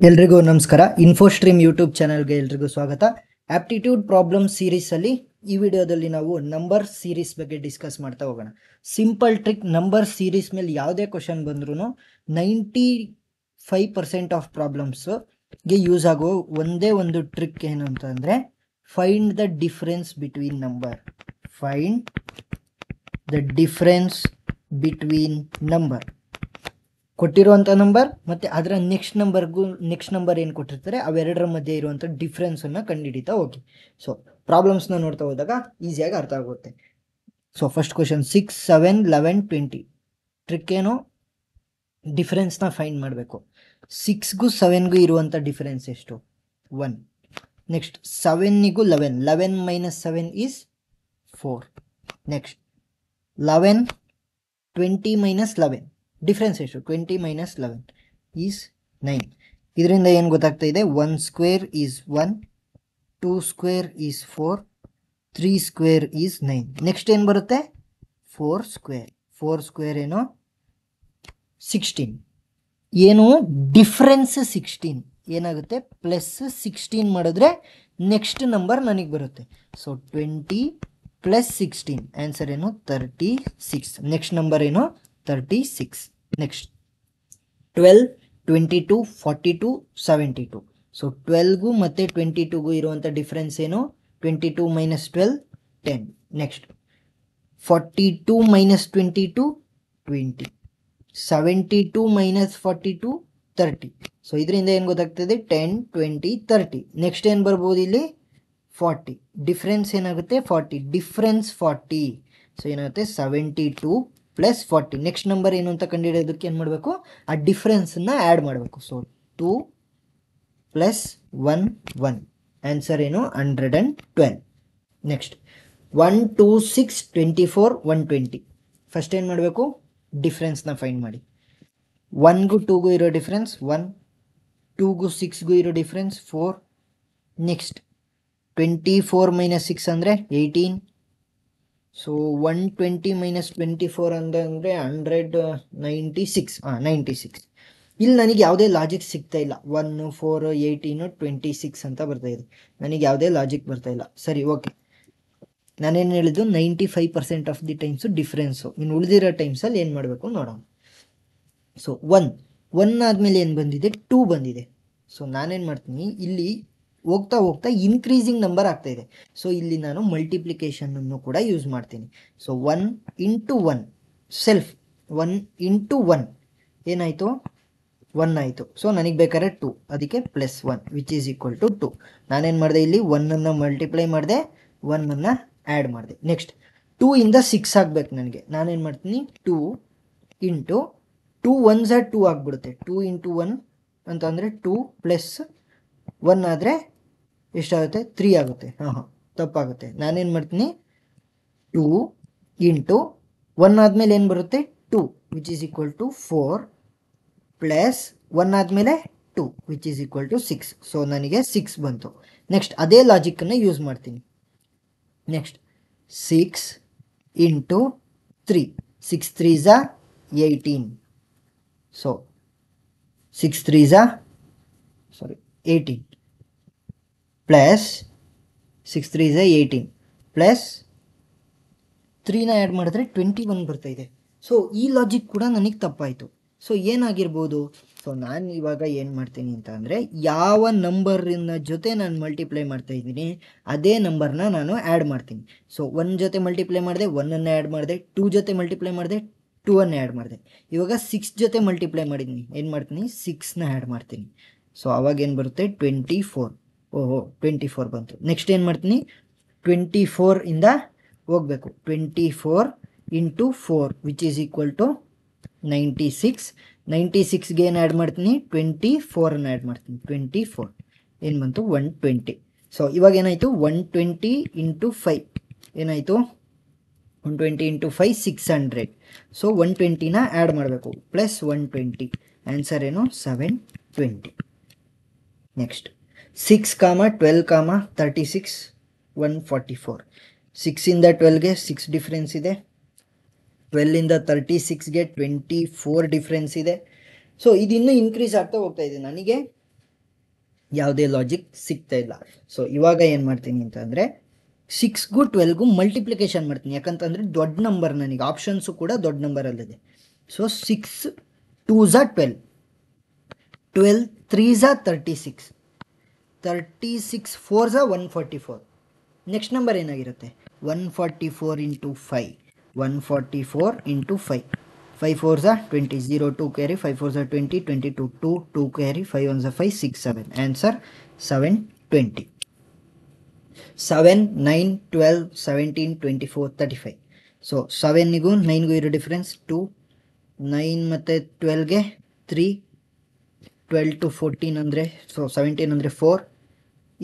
ಎಲ್ರಿಗೂ ನಮಸ್ಕಾರ. ಇನ್ಫೋಸ್ಟ್ರೀಮ್ ಯೂಟ್ಯೂಬ್ ಚಾನಲ್ಗೆ ಎಲ್ರಿಗೂ ಸ್ವಾಗತ. ಆಪ್ಟಿಟ್ಯೂಡ್ ಪ್ರಾಬ್ಲಮ್ ಸೀರೀಸ್ ಅಲ್ಲಿ ಈ ವಿಡಿಯೋದಲ್ಲಿ ನಾವು ನಂಬರ್ ಸೀರೀಸ್ ಬಗ್ಗೆ ಡಿಸ್ಕಸ್ ಮಾಡ್ತಾ ಹೋಗೋಣ. ಸಿಂಪಲ್ ಟ್ರಿಕ್, ನಂಬರ್ ಸೀರೀಸ್ ಮೇಲೆ ಯಾವುದೇ ಕ್ವಶನ್ ಬಂದ್ರೂ 95% ಆಫ್ ಪ್ರಾಬ್ಲಮ್ಸ್ಗೆ ಯೂಸ್ ಆಗೋ ಒಂದೇ ಒಂದು ಟ್ರಿಕ್ ಏನು ಅಂತಂದರೆ find the difference between number. Find the difference between number, ಕೊಟ್ಟಿರುವಂಥ ನಂಬರ್ ಮತ್ತು ಅದರ ನೆಕ್ಸ್ಟ್ ನಂಬರ್ ಏನು ಕೊಟ್ಟಿರ್ತಾರೆ ಅವೆರಡರ ಮಧ್ಯೆ ಇರುವಂಥ ಡಿಫ್ರೆನ್ಸನ್ನು ಕಂಡುಹಿಡಿತಾ ಹೋಗಿ. ಸೊ ಪ್ರಾಬ್ಲಮ್ಸ್ನ ನೋಡ್ತಾ ಹೋದಾಗ ಈಸಿಯಾಗಿ ಅರ್ಥ ಆಗುತ್ತೆ. So first question 6, 7, 11, 20. ಟ್ರಿಕ್ ಏನು? ಡಿಫ್ರೆನ್ಸ್ನ ಫೈಂಡ್ ಮಾಡಬೇಕು. 6ಗೂ 7ಗೂ ಇರುವಂಥ ಡಿಫ್ರೆನ್ಸ್ ಎಷ್ಟು? 1. ನೆಕ್ಸ್ಟ್ 7ಗೂ 11, 11 minus 7 is 4. Next 11, 20 minus 11, difference ಎಷ್ಟು? 20 ಮೈನಸ್ 11 ಈಸ್ 9. ಇದರಿಂದ ಏನು ಗೊತ್ತಾಗ್ತಾ ಇದೆ? 1 square is 1, 2 square is 4, 3 square is 9. Next ಏನು ಬರುತ್ತೆ? 4 ಸ್ಕ್ವೇರ್. 4 ಸ್ಕ್ವೇರ್ ಏನು? 16. ಏನು? ಡಿಫ್ರೆನ್ಸ್ 16 ಏನಾಗುತ್ತೆ? ಪ್ಲಸ್ 16 ಮಾಡಿದ್ರೆ ನೆಕ್ಸ್ಟ್ ನಂಬರ್ ನನಗೆ ಬರುತ್ತೆ. ಸೊ 20 ಪ್ಲಸ್ 16 ಆನ್ಸರ್ ಏನು? 36. ನೆಕ್ಸ್ಟ್ ನಂಬರ್ ಏನು? 36. ನೆಕ್ಸ್ಟ್ 12, 22, 42, 72. ಸೊ 12ಗೂ ಮತ್ತು 22ಗೂ ಇರುವಂಥ ಡಿಫ್ರೆನ್ಸ್ ಏನು? 22 minus 12, 10. Next 42 minus 22, 20. 72 minus 42, 30. So ಇದರಿಂದ ಏನು ಗೊತ್ತಾಗ್ತದೆ? 10, 20, 30. ನೆಕ್ಸ್ಟ್ ಏನು ಬರ್ಬೋದು ಇಲ್ಲಿ? 40. ಡಿಫ್ರೆನ್ಸ್ ಏನಾಗುತ್ತೆ? 40. ಡಿಫ್ರೆನ್ಸ್ 40. ಸೊ ಏನಾಗುತ್ತೆ? 72 ಪ್ಲಸ್ 40. ನೆಕ್ಸ್ಟ್ ನಂಬರ್ ಏನು ಅಂತ ಕಂಡುಹಿಡಿಯೋದಕ್ಕೆ ಏನು ಮಾಡಬೇಕು? ಆ ಡಿಫ್ರೆನ್ಸನ್ನು ಆ್ಯಡ್ ಮಾಡಬೇಕು. So 2 plus 1, 1. ಆನ್ಸರ್ ಏನು? 112. ನೆಕ್ಸ್ಟ್ 1, 2, 6, 24, 120. ಫಸ್ಟ್ ಏನು ಮಾಡಬೇಕು? ಡಿಫ್ರೆನ್ಸ್ನ ಫೈಂಡ್ ಮಾಡಿ. 1ಗೂ 2ಗೂ ಇರೋ ಡಿಫ್ರೆನ್ಸ್ 1, 2ಗೂ 6ಗೂ ಇರೋ ಡಿಫ್ರೆನ್ಸ್ 4. ನೆಕ್ಸ್ಟ್ 24 ಮೈನಸ್ 6 ಅಂದರೆ 18. ಸೊ 120 ಮೈನಸ್ 24 ಅಂದರೆ 196. 96. ಇಲ್ಲಿ ನನಗೆ ಯಾವುದೇ ಲಾಜಿಕ್ ಸಿಗ್ತಾ ಇಲ್ಲ. 1, 4, 18, 26 ಅಂತ ಬರ್ತಾ ಇದೆ. ನನಗೆ ಯಾವುದೇ ಲಾಜಿಕ್ ಬರ್ತಾ ಇಲ್ಲ. ಸರಿ, ಓಕೆ. ನಾನೇನು ಹೇಳಿದ್ದು? 95% ಆಫ್ ದಿ ಟೈಮ್ಸು ಡಿಫ್ರೆನ್ಸು. ಇನ್ನು ಉಳಿದಿರೋ ಟೈಮ್ಸಲ್ಲಿ ಏನು ಮಾಡಬೇಕು ನೋಡೋಣ. ಸೊ 1 ಆದಮೇಲೆ ಏನು ಬಂದಿದೆ? 2 ಬಂದಿದೆ. ಸೊ ನಾನೇನು ಮಾಡ್ತೀನಿ, ಇಲ್ಲಿ ಹೋಗ್ತಾ ಹೋಗ್ತಾ ಇನ್ಕ್ರೀಸಿಂಗ್ ನಂಬರ್ ಆಗ್ತಾ ಇದೆ. ಸೊ ಇಲ್ಲಿ ನಾನು ಮಲ್ಟಿಪ್ಲಿಕೇಶನನ್ನು ಕೂಡ ಯೂಸ್ ಮಾಡ್ತೀನಿ. ಸೊ 1 ಇಂಟು 1 ಸೆಲ್ಫ್ 1 ಇಂಟು 1 ಏನಾಯಿತು? 1 ಆಯಿತು. ಸೊ ನನಗೆ ಬೇಕಾದ್ರೆ 2, ಅದಕ್ಕೆ plus 1 which is equal to 2. ನಾನೇನು ಮಾಡಿದೆ? ಇಲ್ಲಿ 1ಅನ್ನು ಮಲ್ಟಿಪ್ಲೈ ಮಾಡಿದೆ, 1ಅನ್ನು ಆ್ಯಡ್ ಮಾಡಿದೆ. ನೆಕ್ಸ್ಟ್ 2 ಇಂದ 6 ಆಗಬೇಕು ನನಗೆ. ನಾನೇನು ಮಾಡ್ತೀನಿ? 2 ಇಂಟು 2 1 2 ಆಗಿಬಿಡುತ್ತೆ. 2 ಇಂಟು 1 ಅಂತಂದರೆ 2 ಪ್ಲಸ್ 1 ಆದರೆ ಎಷ್ಟಾಗುತ್ತೆ? 3 ಆಗುತ್ತೆ. ತಪ್ಪಾಗುತ್ತೆ. ನಾನೇನು ಮಾಡ್ತೀನಿ? 2 ಇಂಟು 1 ಆದಮೇಲೆ ಏನು ಬರುತ್ತೆ? 2 which is equal to 4 plus 1 ಆದಮೇಲೆ 2 which is equal to 6. So ನನಗೆ 6 ಬಂತು. ನೆಕ್ಸ್ಟ್ ಅದೇ ಲಾಜಿಕ್ಕನ್ನು ಯೂಸ್ ಮಾಡ್ತೀನಿ. Next 6 into 3, 6 3s 18. So 6 3s 18 plus 6 3s 18 plus 3ನ ಆ್ಯಡ್ ಮಾಡಿದ್ರೆ 21 ಬರ್ತಾ ಇದೆ. ಸೊ ಈ ಲಾಜಿಕ್ ಕೂಡ ನನಗೆ ತಪ್ಪಾಯಿತು. ಸೊ ಏನಾಗಿರ್ಬೋದು? ಸೊ ನಾನು ಇವಾಗ ಏನು ಮಾಡ್ತೀನಿ ಅಂತ ಅಂದರೆ, ಯಾವ ನಂಬರಿನ ಜೊತೆ ನಾನು ಮಲ್ಟಿಪ್ಲೈ ಮಾಡ್ತಾ ಇದ್ದೀನಿ ಅದೇ ನಂಬರ್ನ ನಾನು ಆ್ಯಡ್ ಮಾಡ್ತೀನಿ. ಸೊ 1 ಜೊತೆ ಮಲ್ಟಿಪ್ಲೈ ಮಾಡಿದೆ, 1ಅನ್ನು ಆ್ಯಡ್ ಮಾಡಿದೆ. 2 ಜೊತೆ ಮಲ್ಟಿಪ್ಲೈ ಮಾಡಿದೆ, 2ಅನ್ನು ಆ್ಯಡ್ ಮಾಡಿದೆ. ಇವಾಗ 6 ಜೊತೆ ಮಲ್ಟಿಪ್ಲೈ ಮಾಡಿದ್ದೀನಿ, ಏನು ಮಾಡ್ತೀನಿ? 6ನ ಆ್ಯಡ್ ಮಾಡ್ತೀನಿ. ಸೊ ಅವಾಗ ಏನು ಬರುತ್ತೆ? 24. 24 ಬಂತು. ನೆಕ್ಸ್ಟ್ ಏನು ಮಾಡ್ತೀನಿ? 24 ಇಂದ ಹೋಗಬೇಕು. 24 into 4 which is equal to 96. 96ಗೆ ಏನು ಆ್ಯಡ್ ಮಾಡ್ತೀನಿ? 24ಅನ್ನು ಆ್ಯಡ್ ಮಾಡ್ತೀನಿ. 24 ಏನು ಬಂತು? 120. ಸೊ ಇವಾಗ ಏನಾಯಿತು? 120 ಇಂಟು 5 ಏನಾಯಿತು? 120 ಇಂಟು 5 600. ಸೊ 120ನ ಆ್ಯಡ್ ಮಾಡಬೇಕು, ಪ್ಲಸ್ 120. ಆನ್ಸರ್ ಏನು? 720. ನೆಕ್ಸ್ಟ್ 6, 12, 36, 144. 6ಇಂದ 12ಗೆ 6 ಡಿಫ್ರೆನ್ಸ್ ಇದೆ. 12ಇಂದ 36ಗೆ 24 ಡಿಫ್ರೆನ್ಸ್ ಇದೆ. ಸೊ ಇದು ಇನ್ನೂ ಇನ್ಕ್ರೀಸ್ ಆಗ್ತಾ ಹೋಗ್ತಾ ಇದೆ. ನನಗೆ ಯಾವುದೇ ಲಾಜಿಕ್ ಸಿಗ್ತಾ ಇಲ್ಲ. ಸೊ ಇವಾಗ ಏನು ಮಾಡ್ತೀನಿ ಅಂತಂದರೆ 6ಗೂ 12ಗೂ ಮಲ್ಟಿಪ್ಲಿಕೇಶನ್ ಮಾಡ್ತೀನಿ, ಯಾಕಂತಂದರೆ ದೊಡ್ಡ ನಂಬರ್ ನನಗೆ ಆಪ್ಷನ್ಸು ಕೂಡ ದೊಡ್ಡ ನಂಬರಲ್ಲಿದೆ. So 6 2s 12, 12 3s 36, 36 4s 144. Next number ಏನಾಗಿರುತ್ತೆ 144 into 5, 144 into 5, 5 4s 20, 0 2 carry, 5 4s 20, 22 2 2 carry, 5 1s 5 6 7. Answer 720. 7 9 12 17 24 35. So 7ಗೂ 9ಗೂ ಇರೋ ಡಿಫ್ರೆನ್ಸ್ 2, 9 ಮತ್ತು 12ಗೆ 3, 12 to 14 ಅಂದರೆ ಸೊ 17 ಅಂದರೆ 4,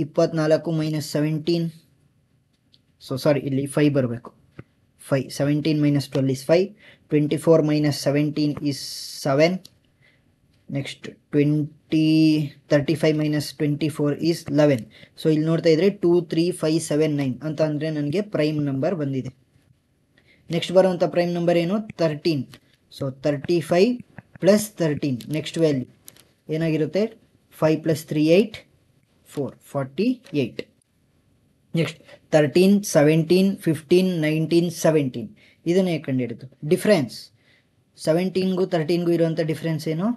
24 ಮೈನಸ್ 17, ಸೊ ಸಾರಿ ಇಲ್ಲಿ 5 ಬರಬೇಕು, 5, 17 minus 12 is 5, 24 minus 17 is 7, next 35 minus 24 is 11. So ಇಲ್ಲಿ ನೋಡ್ತಾ ಇದ್ರೆ 2 3 5 7 9 ಅಂತ ಅಂದರೆ ನನಗೆ ಪ್ರೈಮ್ ನಂಬರ್ ಬಂದಿದೆ. ನೆಕ್ಸ್ಟ್ ಬರುವಂಥ ಪ್ರೈಮ್ ನಂಬರ್ ಏನು 13. ಸೊ 35 ಪ್ಲಸ್ 13 ನೆಕ್ಸ್ಟ್ ವ್ಯಾಲ್ಯೂ ಏನಾಗಿರುತ್ತೆ 5 + 3 8 4 48. ನೆಕ್ಸ್ಟ್ 13 17 15 19 17 ಇದನ್ನೇ ಕಂಡುಹಿಡಿದು ಡಿಫ್ರೆನ್ಸ್ 17ಗೂ 13ಗೂ ಇರುವಂಥ ಡಿಫ್ರೆನ್ಸ್ ಏನು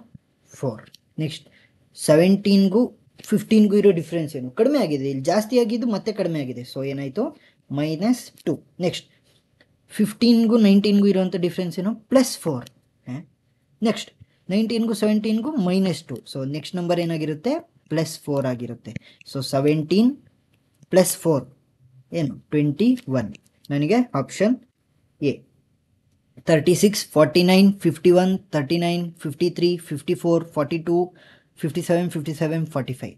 4. ನೆಕ್ಸ್ಟ್ 17ಗೂ 15ಗೂ ಇರೋ ಡಿಫ್ರೆನ್ಸ್ ಏನು ಕಡಿಮೆ ಆಗಿದೆ, ಇಲ್ಲಿ ಜಾಸ್ತಿ ಆಗಿದ್ದು ಮತ್ತೆ ಕಡಿಮೆ ಆಗಿದೆ, ಸೊ ಏನಾಯಿತು -2. ನೆಕ್ಸ್ಟ್ 15ಗೂ 19ಗೂ ಇರುವಂಥ ಡಿಫ್ರೆನ್ಸ್ ಏನು +4. ನೆಕ್ಸ್ಟ್ 19ಗೂ 17ಗೂ -2, ಸೊ ನೆಕ್ಸ್ಟ್ ನಂಬರ್ ಏನಾಗಿರುತ್ತೆ +4 ಆಗಿರುತ್ತೆ. ಸೊ 17 + 4 ಏನು 21. ನನಗೆ ಆಪ್ಷನ್ ಎ 36 49 51 39 53 54 42 57 57 45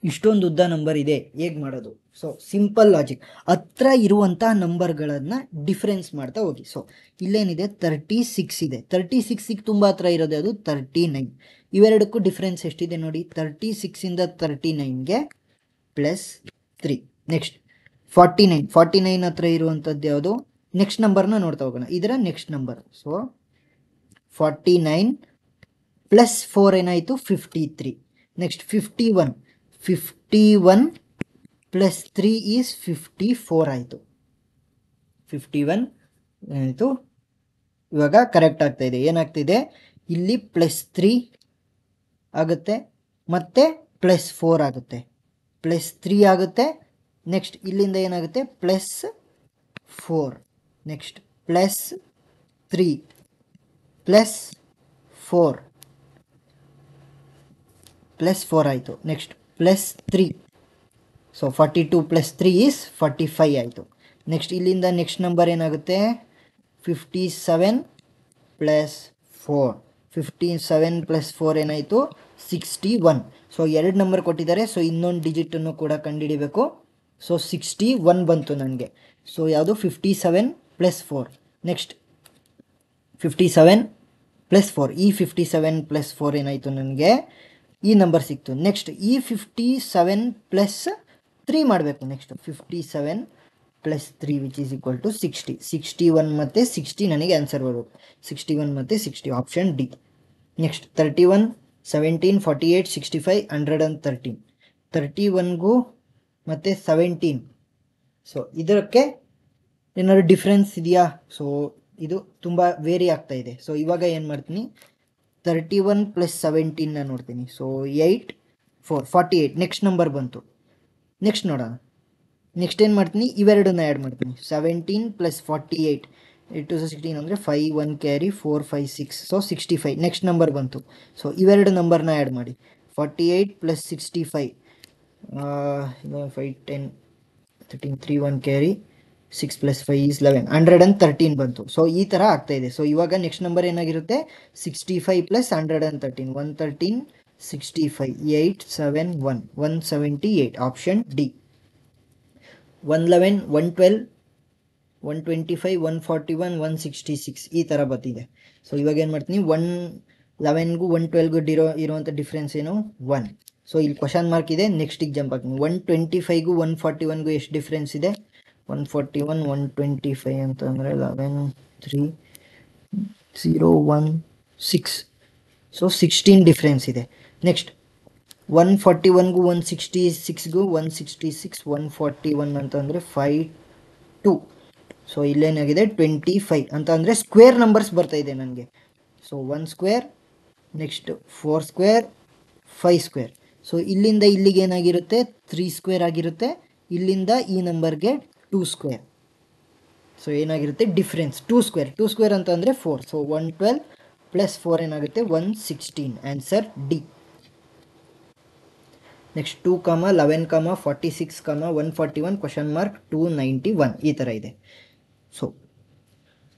ಇಷ್ಟೊಂದು ಉದ್ದ ನಂಬರ್ ಇದೆ, ಹೇಗೆ ಮಾಡೋದು? ಸೊ ಸಿಂಪಲ್ ಲಾಜಿಕ್, ಹತ್ರ ಇರುವಂಥ ನಂಬರ್ಗಳನ್ನು ಡಿಫ್ರೆನ್ಸ್ ಮಾಡ್ತಾ ಹೋಗಿ. ಸೊ ಇಲ್ಲೇನಿದೆ 36 ಇದೆ, 36ಗೆ ತುಂಬ ಹತ್ರ ಇರೋದು ಅದು 39. ಇವೆರಡಕ್ಕೂ ಡಿಫ್ರೆನ್ಸ್ ಎಷ್ಟಿದೆ ನೋಡಿ 36ಇಂದ 39ಗೆ +3. ನೆಕ್ಸ್ಟ್ 49 ಹತ್ರ ಇರುವಂಥದ್ದು ಯಾವುದು ನೆಕ್ಸ್ಟ್ ನಂಬರ್ನ ನೋಡ್ತಾ ಹೋಗೋಣ, ಇದರ ನೆಕ್ಸ್ಟ್ ನಂಬರ್. ಸೊ 49 + 4 ಏನಾಯಿತು 53. ನೆಕ್ಸ್ಟ್ 51 + 3 ಈಸ್ 54 ಆಯಿತು. 51 ಏನಾಯಿತು ಇವಾಗ ಕರೆಕ್ಟ್ ಆಗ್ತಾ ಇದೆ. ಏನಾಗ್ತಿದೆ ಇಲ್ಲಿ +3 ಆಗುತ್ತೆ ಮತ್ತು +4 ಆಗುತ್ತೆ, +3 ಆಗುತ್ತೆ. ನೆಕ್ಸ್ಟ್ ಇಲ್ಲಿಂದ ಏನಾಗುತ್ತೆ +4, ನೆಕ್ಸ್ಟ್ +3 +4 +4 ಆಯಿತು. ನೆಕ್ಸ್ಟ್ +3, ಸೊ 42 + 3 ಈಸ್ 45 ಆಯಿತು. ನೆಕ್ಸ್ಟ್ ಇಲ್ಲಿಂದ ನೆಕ್ಸ್ಟ್ ನಂಬರ್ ಏನಾಗುತ್ತೆ 57 + 4, 57 + 4 ಏನಾಯಿತು 61. ಸೊ 2 ನಂಬರ್ ಕೊಟ್ಟಿದ್ದಾರೆ, ಸೊ ಇನ್ನೊಂದು ಡಿಜಿಟನ್ನು ಕೂಡ ಕಂಡುಹಿಡಿಬೇಕು. ಸೊ 61 ಬಂತು ನನಗೆ. ಸೊ ಯಾವುದು 57 + 4. ನೆಕ್ಸ್ಟ್ 57 + 4, ಈ 57 + 4 ಏನಾಯಿತು ನನಗೆ ಈ ನಂಬರ್ ಸಿಕ್ತು. ನೆಕ್ಸ್ಟ್ ಈ 57 + 3 ಮಾಡಬೇಕು. Next 57 + 3 which is equal to 60. 61 ಮತ್ತು 60 ನನಗೆ ಆನ್ಸರ್ ಬರಬೇಕು. 61 ಮತ್ತು 60 ಆಪ್ಷನ್ ಡಿ. ನೆಕ್ಸ್ಟ್ 31 17 48 65 113. 31ಗೂ ಮತ್ತು 17, ಸೊ ಇದಕ್ಕೆ ಏನಾದ್ರು ಡಿಫ್ರೆನ್ಸ್ ಇದೆಯಾ? ಸೊ ಇದು ತುಂಬ ವೇರಿ ಆಗ್ತಾ ಇದೆ. ಸೊ ಇವಾಗ ಏನು ಮಾಡ್ತೀನಿ 31 + 17ನ ನೋಡ್ತೀನಿ. ಸೊ 8 4 48 ನೆಕ್ಸ್ಟ್ ನಂಬರ್ ಬಂತು. ನೆಕ್ಸ್ಟ್ ನೋಡೋಣ, ನೆಕ್ಸ್ಟ್ ಏನು ಮಾಡ್ತೀನಿ ಇವೆರಡನ್ನ ಆ್ಯಡ್ ಮಾಡ್ತೀನಿ. 17 + 48 8 2 16 ಅಂದರೆ 5 1 ಕ್ಯಾರಿ 4 5 6, ಸೊ 65 ನೆಕ್ಸ್ಟ್ ನಂಬರ್ ಬಂತು. ಸೊ ಇವೆರಡು ನಂಬರ್ನ ಆ್ಯಡ್ ಮಾಡಿ 48 + 65 5 10 13 3 1 ಕ್ಯಾರಿ 6 + 5 is 11 113 ಬಂತು. ಸೊ ಈ ಥರ ಆಗ್ತಾ ಇದೆ. ಸೊ ಇವಾಗ ನೆಕ್ಸ್ಟ್ ನಂಬರ್ ಏನಾಗಿರುತ್ತೆ 65 + 113 113 65 8 7 1 178 ಆಪ್ಷನ್ ಡಿ. 111 112 125 141 166 ಈ ಥರ ಬರ್ತಿದೆ. ಸೊ ಇವಾಗ ಏನು ಮಾಡ್ತೀನಿ 111ಗೂ 112ಗೂ ಇರುವಂಥ ಡಿಫ್ರೆನ್ಸ್ ಏನು 1. ಸೊ ಇಲ್ಲಿ ಕ್ವಶನ್ ಮಾರ್ಕ್ ಇದೆ, ನೆಕ್ಸ್ಟಿಗೆ ಜಂಪ್ ಆಗ್ತೀನಿ. 125ಗೂ 141ಗೂ ಎಷ್ಟು ಡಿಫ್ರೆನ್ಸ್ ಇದೆ 141 125 ಅಂತಂದರೆ 11 3 0 1 6, ಸೊ 16 ಡಿಫ್ರೆನ್ಸ್ ಇದೆ. ನೆಕ್ಸ್ಟ್ 141ಗೂ 166ಗೂ 166 141 ಅಂತಂದರೆ 52. ಸೊ ಇಲ್ಲೇನಾಗಿದೆ 25 ಅಂತ ಅಂದರೆ ಸ್ಕ್ವೇರ್ ನಂಬರ್ಸ್ ಬರ್ತಾ ಇದೆ ನನಗೆ. So 1 square, next 4 square, 5 square. So ಇಲ್ಲಿಂದ ಇಲ್ಲಿಗೆ ಏನಾಗಿರುತ್ತೆ 3 ಸ್ಕ್ವೇರ್ ಆಗಿರುತ್ತೆ, ಇಲ್ಲಿಂದ ಈ ನಂಬರ್ಗೆ 2 ಸ್ಕ್ವೇರ್. ಸೊ ಏನಾಗಿರುತ್ತೆ ಡಿಫ್ರೆನ್ಸ್ 2 ಸ್ಕ್ವೇರ್. 2 ಸ್ಕ್ವೇರ್ ಅಂತ ಅಂದರೆ 4. ಸೊ 112 ಪ್ಲಸ್ 4 ಏನಾಗುತ್ತೆ 116. Answer D. Next 2, 11, 46, 141 question mark 291 ಈ ಥರ ಇದೆ. ಸೊ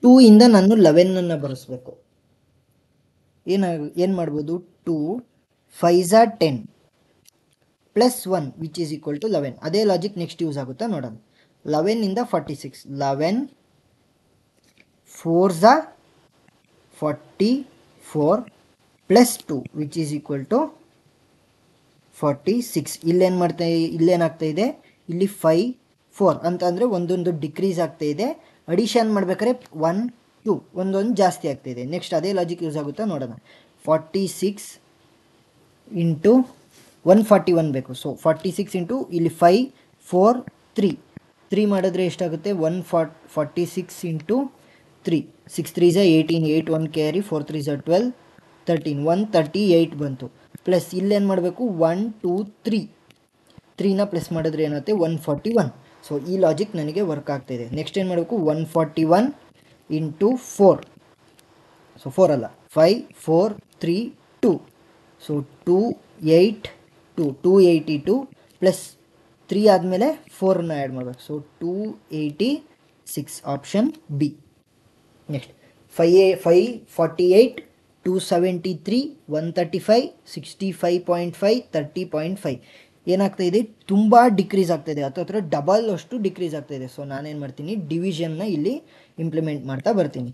2 ಇಂದ ನಾನು 11 ಬರೆಸ್ಬೇಕು. ಏನು ಮಾಡ್ಬೋದು 2 5 10 plus 1 which is equal to 11. ಅದೇ ಲಾಜಿಕ್ ನೆಕ್ಸ್ಟ್ ಯೂಸ್ ಆಗುತ್ತಾ ನೋಡೋಣ. 11 ಇಂದ 46, 11 4 44 plus 2 which is equal to 46. ಇಲ್ಲೇನಾಗ್ತಾ ಇದೆ, ಇಲ್ಲಿ 5 4 ಅಂತ ಅಂದರೆ ಒಂದೊಂದು ಡಿಕ್ರೀಸ್ ಆಗ್ತಾ ಇದೆ. ಅಡಿಷನ್ ಮಾಡ್ಬೇಕಾದ್ರೆ 1 2 ಒಂದೊಂದು ಜಾಸ್ತಿ ಆಗ್ತಾ ಇದೆ. ನೆಕ್ಸ್ಟ್ ಅದೇ ಲಾಜಿಕ್ ಯೂಸ್ ಆಗುತ್ತಾ ನೋಡೋಣ. 46 ಇಂಟು 141 ಬೇಕು. ಸೊ 46 ಇಂಟು ಇಲ್ಲಿ 5 4 3 ಮಾಡಿದ್ರೆ ಎಷ್ಟಾಗುತ್ತೆ 146 ಇಂಟು 3 6 3 18 8 1 ಕ್ಯಾರಿ 4 3 12 13 138 ಬಂತು. ಪ್ಲಸ್ ಇಲ್ಲೇನು ಮಾಡಬೇಕು 1 2 3ನ ಪ್ಲಸ್ ಮಾಡಿದ್ರೆ ಏನಾಗುತ್ತೆ 141. ಸೊ ಈ ಲಾಜಿಕ್ ನನಗೆ ವರ್ಕ್ ಆಗ್ತಾಯಿದೆ. ನೆಕ್ಸ್ಟ್ ಏನು ಮಾಡಬೇಕು 141 ಇಂಟು 4. ಸೊ 4 ಅಲ್ಲ 5 4 3 2. ಸೊ 282 ಪ್ಲಸ್ 3 ಆದಮೇಲೆ 4ನ ಆ್ಯಡ್ ಮಾಡಬೇಕು. So 286 option B. ನೆಕ್ಸ್ಟ್ 548 273 135 65.5 30.5 ಏನಾಗ್ತಾಯಿದೆ ತುಂಬ ಡಿಕ್ರೀಸ್ ಆಗ್ತಾಯಿದೆ, ಹತ್ರ ಡಬಲ್ ಅಷ್ಟು ಡಿಕ್ರೀಸ್ ಆಗ್ತಾಯಿದೆ. ಸೊ ನಾನೇನು ಮಾಡ್ತೀನಿ ಡಿವಿಷನ್ನ ಇಲ್ಲಿ ಇಂಪ್ಲಿಮೆಂಟ್ ಮಾಡ್ತಾ ಬರ್ತೀನಿ.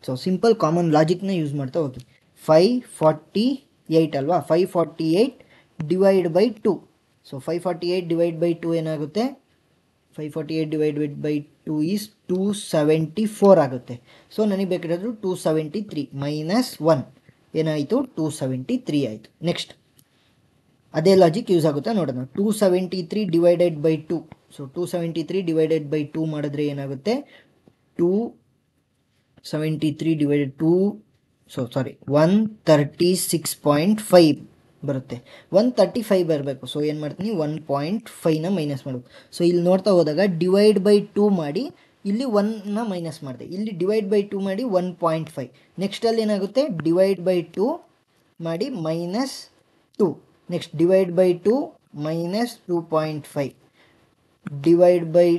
ಸೊ ಸಿಂಪಲ್ ಕಾಮನ್ ಲಾಜಿಕ್ನ ಯೂಸ್ ಮಾಡ್ತಾ ಹೋಗಿ. 548 ಅಲ್ವಾ, 548 divide by 2. So 548 divide by 2 ಏನಾಗುತ್ತೆ 548 ಡಿವೈಡೆಡ್ ಬೈ 2 ಈಸ್ 274 ಆಗುತ್ತೆ. ಸೊ ನನಗೆ ಬೇಕಾದರೂ 273 ಮೈನಸ್ 1 ಏನಾಯಿತು 273 ಆಯಿತು. ನೆಕ್ಸ್ಟ್ ಅದೇ ಲಾಜಿಕ್ ಯೂಸ್ ಆಗುತ್ತಾ ನೋಡೋಣ. 273 divided by 2. So 273 divided by 2 ಮಾಡಿದ್ರೆ ಏನಾಗುತ್ತೆ 273 ಡಿವೈಡೆಡ್ 136.5 ಬರುತ್ತೆ. 135 ಬರಬೇಕು. ಸೊ ಏನು ಮಾಡ್ತೀನಿ 1.5ನ ಮೈನಸ್ ಮಾಡಬೇಕು. ಸೊ ಇಲ್ಲಿ ನೋಡ್ತಾ ಹೋದಾಗ ಡಿವೈಡ್ ಬೈ 2 ಮಾಡಿ ಇಲ್ಲಿ 1ನ ಮೈನಸ್ ಮಾಡಿದೆ, ಇಲ್ಲಿ ಡಿವೈಡ್ ಬೈ 2 ಮಾಡಿ 1.5. ನೆಕ್ಸ್ಟಲ್ಲಿ ಏನಾಗುತ್ತೆ ಡಿವೈಡ್ ಬೈ 2 ಮಾಡಿ minus 2. Next divide by 2 minus 2.5 divide by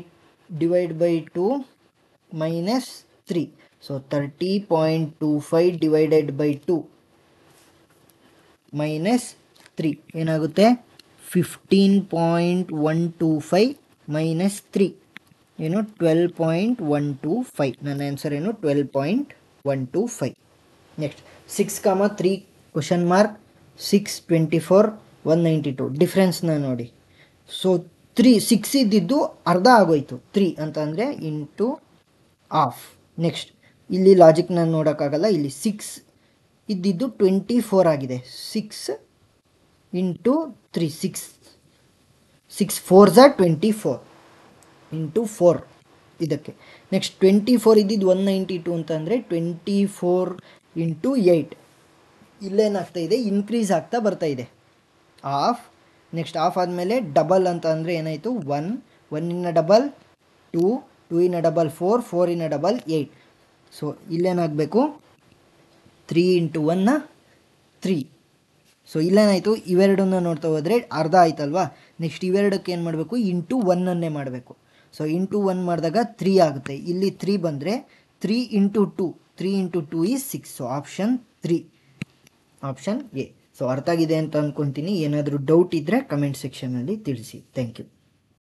2 minus 3. So 30.25 divided by 2 minus 3 ಏನಾಗುತ್ತೆ 15.125 ಮೈನಸ್ 3 ಏನು 12.125. ನನ್ನ ಆನ್ಸರ್ ಏನು 12.125. ನೆಕ್ಸ್ಟ್ 6, 3 ಕ್ವಶನ್ ಮಾರ್ಕ್ 6 24 192 ಡಿಫ್ರೆನ್ಸ್ನ ನೋಡಿ. ಸೊ 6 ಇದ್ದಿದ್ದು ಅರ್ಧ ಆಗೋಯ್ತು 3 ಅಂತ ಅಂದರೆ ಇಂಟು ಹಾಫ್. ನೆಕ್ಸ್ಟ್ ಇಲ್ಲಿ ಲಾಜಿಕ್ನ ನೋಡೋಕ್ಕಾಗಲ್ಲ, ಇಲ್ಲಿ 6 ಇದ್ದಿದ್ದು 24 ಆಗಿದೆ. 6 ಇಂಟು 3 6 4 24 ಇಂಟು 4 ಇದಕ್ಕೆ. ನೆಕ್ಸ್ಟ್ 24 ಇದ್ದಿದ್ದು 192 ಅಂತಂದರೆ 24 ಇಂಟು 8 ಇಲ್ಲೇನಾಗ್ತಾ ಇದೆ ಇನ್ಕ್ರೀಸ್ ಆಗ್ತಾ ಬರ್ತಾ ಇದೆ ಹಾಫ್. ನೆಕ್ಸ್ಟ್ ಹಾಫ್ ಆದಮೇಲೆ ಡಬಲ್ ಅಂತ ಅಂದರೆ ಏನಾಯಿತು 1 ಡಬಲ್ 2 ಡಬಲ್ 4 ಡಬಲ್ 8. ಸೊ ಇಲ್ಲೇನಾಗಬೇಕು 3 ಇಂಟು 1 3. ಸೊ ಇಲ್ಲೇನಾಯಿತು ಇವೆರಡನ್ನ ನೋಡ್ತಾ ಹೋದರೆ ಅರ್ಧ ಆಯ್ತಲ್ವಾ. ನೆಕ್ಸ್ಟ್ ಇವೆರಡಕ್ಕೆ ಏನು ಮಾಡಬೇಕು ಇಂಟು 1ಅನ್ನೇ ಮಾಡಬೇಕು. ಸೊ ಇಂಟು 1 ಮಾಡಿದಾಗ 3 ಆಗುತ್ತೆ. ಇಲ್ಲಿ 3 ಬಂದರೆ 3 into 2 is 6. So option 3 option A. So ಅರ್ಥ ಆಗಿದೆ ಅಂತ ಅಂದ್ಕೊತೀನಿ. ಏನಾದರೂ ಡೌಟ್ ಇದ್ದರೆ ಕಮೆಂಟ್ ಸೆಕ್ಷನಲ್ಲಿ ತಿಳಿಸಿ. Thank you.